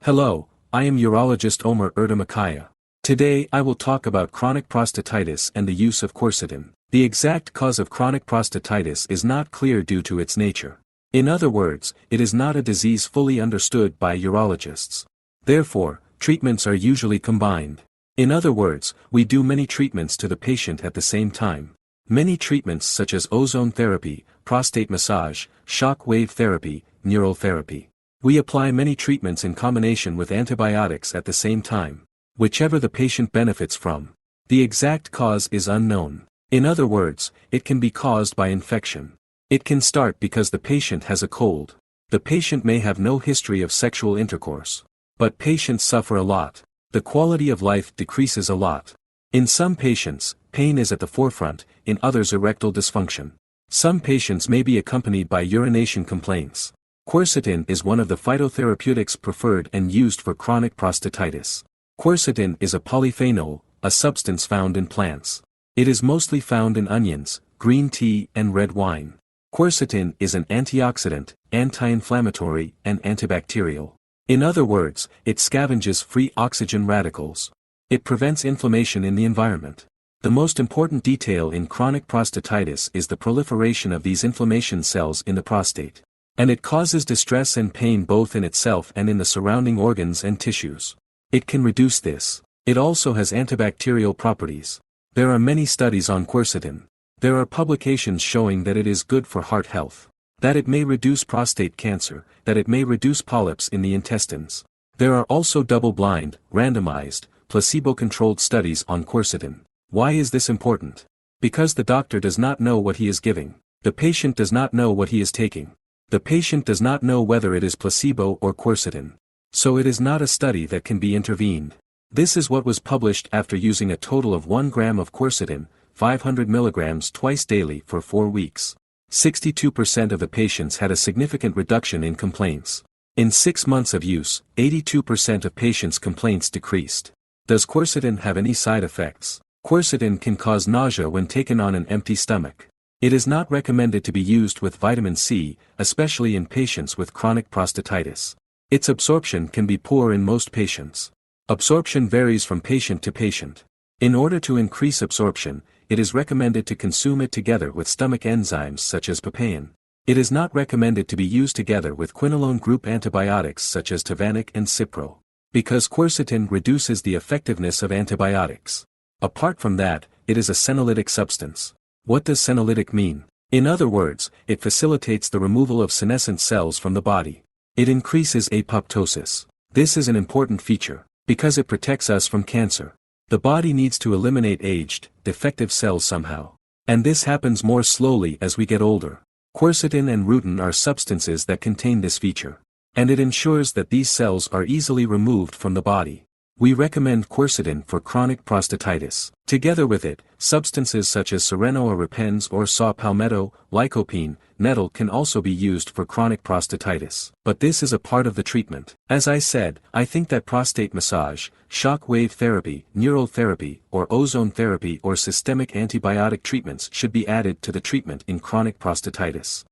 Hello, I am urologist Omer Erdamakaya. Today I will talk about chronic prostatitis and the use of quercetin. The exact cause of chronic prostatitis is not clear due to its nature. In other words, it is not a disease fully understood by urologists. Therefore, treatments are usually combined. In other words, we do many treatments to the patient at the same time. Many treatments such as ozone therapy, prostate massage, shock wave therapy, neural therapy. We apply many treatments in combination with antibiotics at the same time, whichever the patient benefits from. The exact cause is unknown. In other words, it can be caused by infection. It can start because the patient has a cold. The patient may have no history of sexual intercourse. But patients suffer a lot. The quality of life decreases a lot. In some patients, pain is at the forefront, in others erectile dysfunction. Some patients may be accompanied by urination complaints. Quercetin is one of the phytotherapeutics preferred and used for chronic prostatitis. Quercetin is a polyphenol, a substance found in plants. It is mostly found in onions, green tea and red wine. Quercetin is an antioxidant, anti-inflammatory, and antibacterial. In other words, it scavenges free oxygen radicals. It prevents inflammation in the environment. The most important detail in chronic prostatitis is the proliferation of these inflammation cells in the prostate. And it causes distress and pain both in itself and in the surrounding organs and tissues. It can reduce this. It also has antibacterial properties. There are many studies on quercetin. There are publications showing that it is good for heart health, that it may reduce prostate cancer, that it may reduce polyps in the intestines. There are also double-blind, randomized, placebo-controlled studies on quercetin. Why is this important? Because the doctor does not know what he is giving. The patient does not know what he is taking. The patient does not know whether it is placebo or quercetin. So it is not a study that can be intervened. This is what was published after using a total of 1 gram of quercetin, 500 milligrams twice daily for 4 weeks. 62% of the patients had a significant reduction in complaints. In 6 months of use, 82% of patients' complaints decreased. Does quercetin have any side effects? Quercetin can cause nausea when taken on an empty stomach. It is not recommended to be used with vitamin C, especially in patients with chronic prostatitis. Its absorption can be poor in most patients. Absorption varies from patient to patient. In order to increase absorption, it is recommended to consume it together with stomach enzymes such as papain. It is not recommended to be used together with quinolone group antibiotics such as Tavanic and Cipro, because quercetin reduces the effectiveness of antibiotics. Apart from that, it is a senolytic substance. What does senolytic mean? In other words, it facilitates the removal of senescent cells from the body. It increases apoptosis. This is an important feature, because it protects us from cancer. The body needs to eliminate aged, defective cells somehow. And this happens more slowly as we get older. Quercetin and rutin are substances that contain this feature. And it ensures that these cells are easily removed from the body. We recommend quercetin for chronic prostatitis. Together with it, substances such as sereno or repens or saw palmetto, lycopene, nettle can also be used for chronic prostatitis. But this is a part of the treatment. As I said, I think that prostate massage, shock wave therapy, neural therapy, or ozone therapy or systemic antibiotic treatments should be added to the treatment in chronic prostatitis.